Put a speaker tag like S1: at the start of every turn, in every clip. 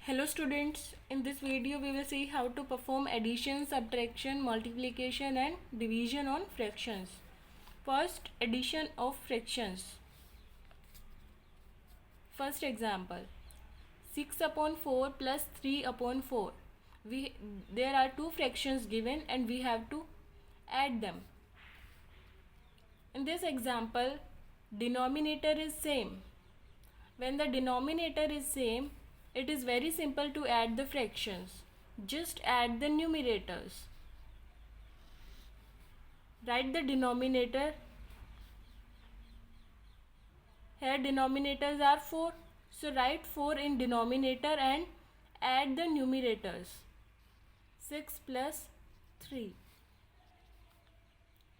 S1: Hello students, in this video we will see how to perform addition, subtraction, multiplication and division on fractions. First, addition of fractions. First example, 6 upon 4 plus 3 upon 4. There are two fractions given and we have to add them. In this example, denominator is same. When the denominator is same, it is very simple to add the fractions. Just add the numerators. Write the denominator. Here denominators are 4. So write 4 in denominator and add the numerators. 6 plus 3.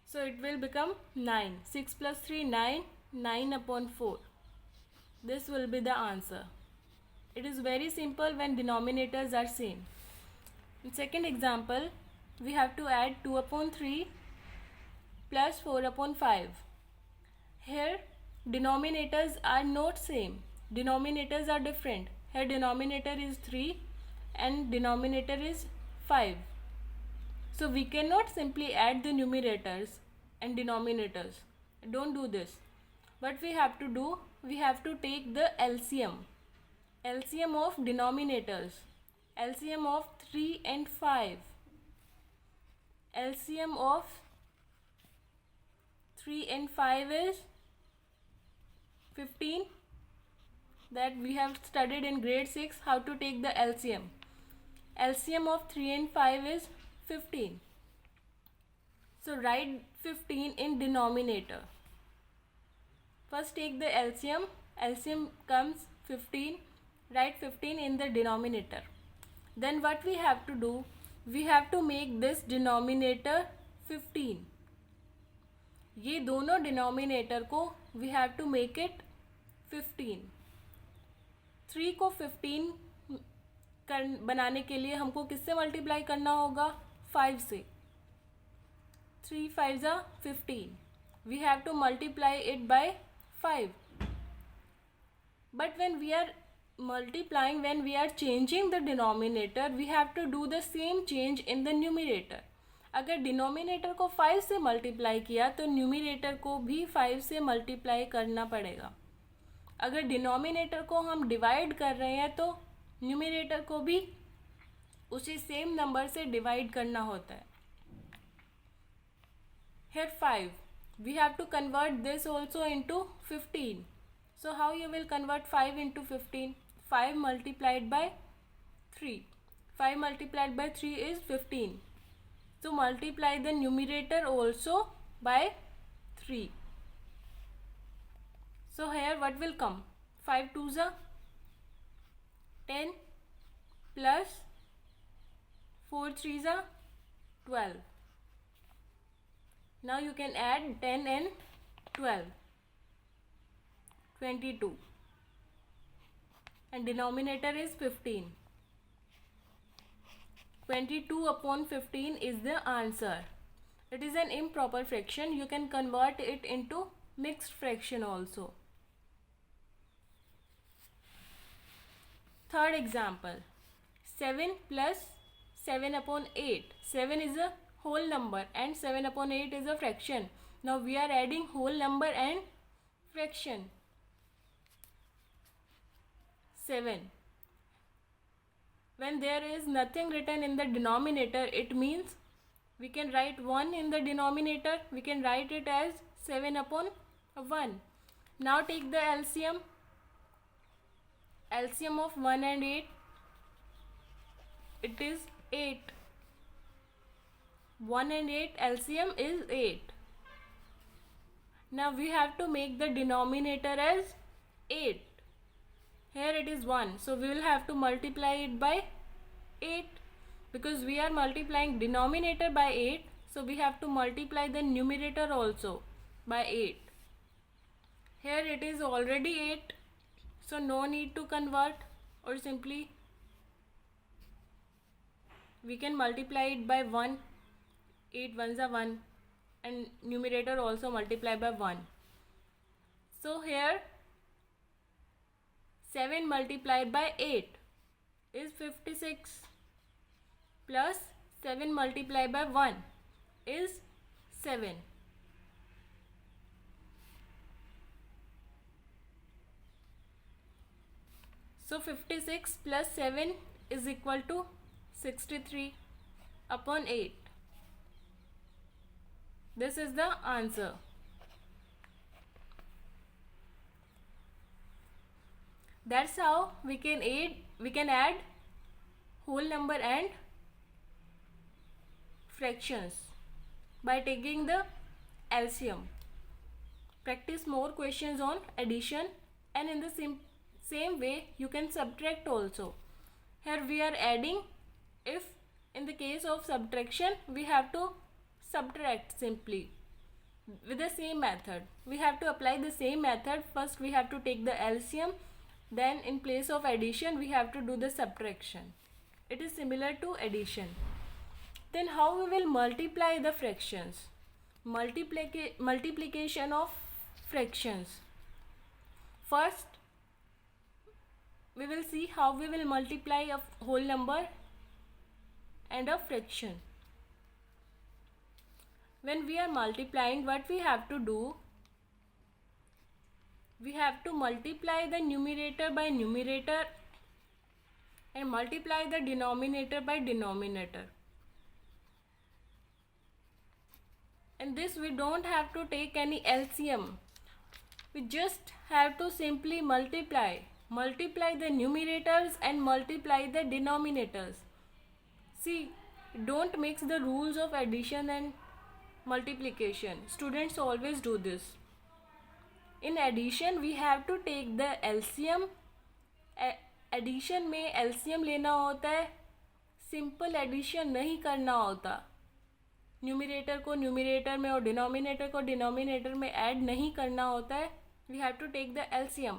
S1: So it will become 9. 6 plus 3, 9. 9 upon 4. This will be the answer. It is very simple when denominators are same. In second example, we have to add 2 upon 3 plus 4 upon 5. Here denominators are not same. Denominators are different. Here denominator is 3 and denominator is 5. So we cannot simply add the numerators and denominators. Don't do this. What we have to do, we have to take the LCM. LCM of denominators. LCM of 3 and 5. LCM of 3 and 5 is 15. That we have studied in grade 6 how to take the LCM. LCM of 3 and 5 is 15. So write 15 in denominator. First take the LCM. LCM comes 15. Write 15 in the denominator. Then what we have to do, we have to make this denominator 15. ये दोनों denominator को we have to make it 15. 3 को 15 बनाने के लिए हमको किससे multiply करना होगा? 5 से. 3 5s are 15. We have to multiply it by 5. But when we are multiplying, when we are changing the denominator, we have to do the same change in the numerator. अगर डिनोमिनेटर को 5 से multiply किया तो numerator को भी 5 से multiply करना पड़ेगा. अगर डिनोमिनेटर को हम डिवाइड कर रहे हैं तो न्यूमिनेटर को भी उसी सेम नंबर से डिवाइड करना होता है. Here 5. We have to convert this also into 15. So how you will convert 5 into 15? 5 multiplied by 3. 5 multiplied by 3 is 15. So multiply the numerator also by 3. So here what will come? 5 2s are 10 plus 4 3s are 12. Now you can add 10 and 12. 22. And denominator is 15. 22 upon 15 is the answer. It is an improper fraction. You can convert it into mixed fraction also. Third example. 7 plus 7 upon 8. 7 is a whole number and 7 upon 8 is a fraction. Now we are adding whole number and fraction. 7. When there is nothing written in the denominator, it means we can write 1 in the denominator. We can write it as 7 upon 1. Now take the LCM. LCM of 1 and 8. It is 8. 1 and 8 LCM is 8. Now we have to make the denominator as 8. Here it is 1. So we will have to multiply it by 8. Because we are multiplying denominator by 8. So we have to multiply the numerator also by 8. Here it is already 8. So no need to convert, or simply we can multiply it by 1. 8 ones are 1 and numerator also multiply by 1. So here 7 multiplied by 8. is 56 plus 7 multiplied by 1 is 7. So 56 plus 7 is equal to 63 upon 8. This is the answer. That's how we can add whole number and fractions by taking the LCM. Practice more questions on addition, and in the same way you can subtract also. Here we are adding. If in the case of subtraction we have to subtract simply with the same method. We have to apply the same method. First we have to take the LCM, then in place of addition we have to do the subtraction. It is similar to addition. Then how we will multiply the fractions? Multiplication of fractions. First we will see how we will multiply a whole number and a fraction. When we are multiplying, what we have to do? We have to multiply the numerator by numerator and multiply the denominator by denominator. In this we don't have to take any LCM. We just have to simply multiply the numerators and multiply the denominators. See, don't mix the rules of addition and multiplication. Students always do this. In addition we have to take the LCM. Addition में LCM लेना होता है, simple addition नहीं करना होता. Numerator को numerator में और डिनोमिनेटर को डिनोमिनेटर में ऐड नहीं करना होता है. We have to take the LCM.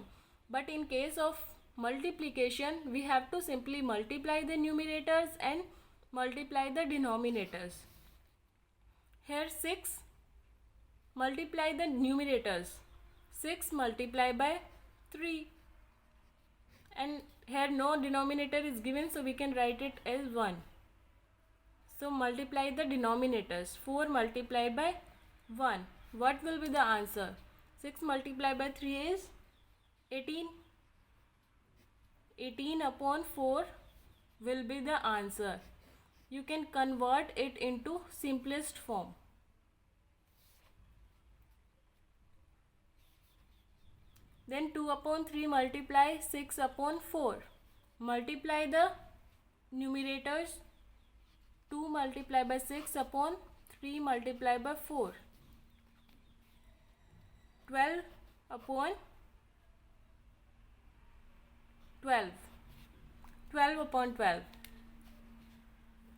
S1: But in case of multiplication we have to simply multiply the numerators and multiply the denominators. Here 6, multiply the numerators. 6 multiplied by 3, and here no denominator is given, so we can write it as 1. So multiply the denominators. 4 multiplied by 1. What will be the answer? 6 multiplied by 3 is 18. 18 upon 4 will be the answer. You can convert it into simplest form. Then 2 upon 3 multiply 6 upon 4. Multiply the numerators. 2 multiplied by 6 upon 3 multiplied by 4. 12 upon 12. 12 upon 12.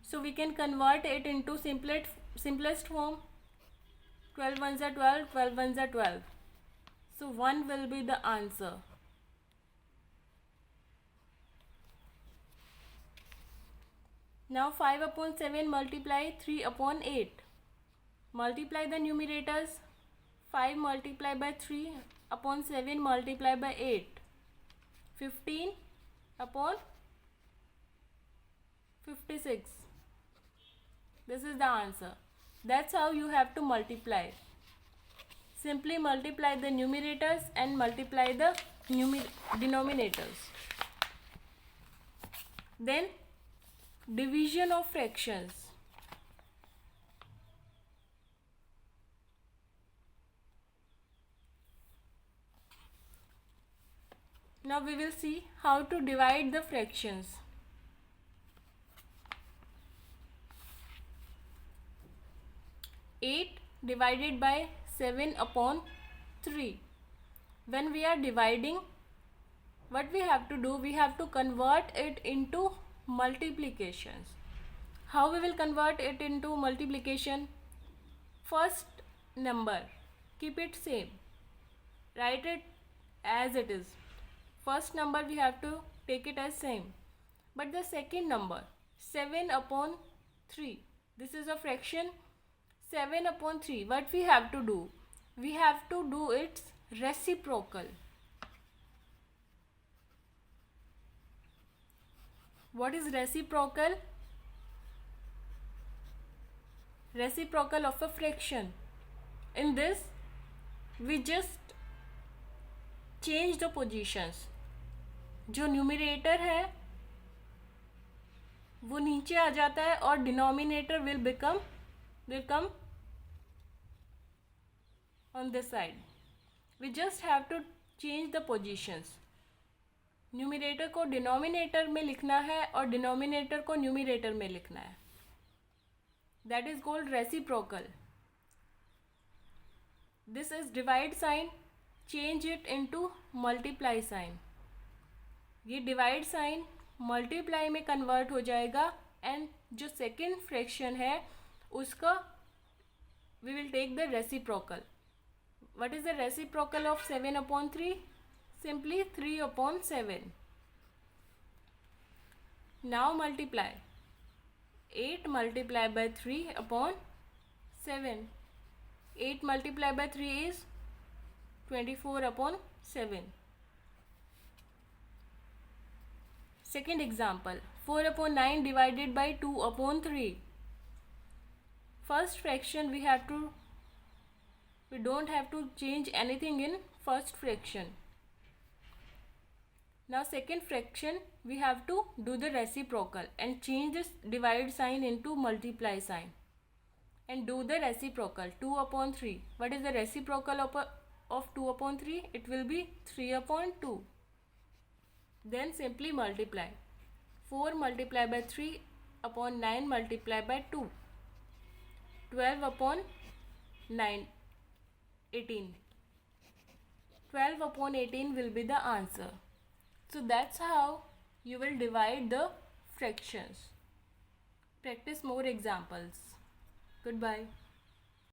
S1: So we can convert it into simplest form. 12 ones are 12, 12 ones are 12. So 1 will be the answer. Now 5 upon 7 multiply 3 upon 8. Multiply the numerators. 5 multiplied by 3 upon 7 multiplied by 8. 15 upon 56. This is the answer. That's how you have to multiply. Simply multiply the numerators and multiply the denominators. Then division of fractions. Now we will see how to divide the fractions. 8 divided by 7 upon 3. When we are dividing, what we have to do? We have to convert it into multiplications. How we will convert it into multiplication? First number, keep it same. Write it as it is. First number we have to take it as same. But the second number, 7 upon 3. This is a fraction. 7 upon 3. What we have to do? We have to do its reciprocal. What is reciprocal? Reciprocal of a fraction. In this, we just change the positions. जो numerator है वो नीचे आ जाता है और denominator will come on this side. We just have to change the positions. Numerator को denominator में लिखना है और डिनोमिनेटर को न्यूमरेटर में लिखना है. That is called reciprocal. This is divide sign. Change it into multiply sign. ये डिवाइड साइन मल्टीप्लाई में कन्वर्ट हो जाएगा एंड जो सेकेंड फ्रैक्शन है उसका we will take the reciprocal. What is the reciprocal of 7/3? Simply 3/7. Now multiply 8 multiplied by 3/7. 8 multiplied by 3 is 24/7. Second example, 4/9 divided by 2/3. First fraction we don't have to change anything in first fraction. Now second fraction we have to do the reciprocal and change this divide sign into multiply sign and do the reciprocal. 2/3. What is the reciprocal of 2/3? It will be 3/2. Then simply multiply. 4 multiplied by 3/9 multiplied by 2. 12/9. 18. 12/18 will be the answer. So that's how you will divide the fractions. Practice more examples. Goodbye.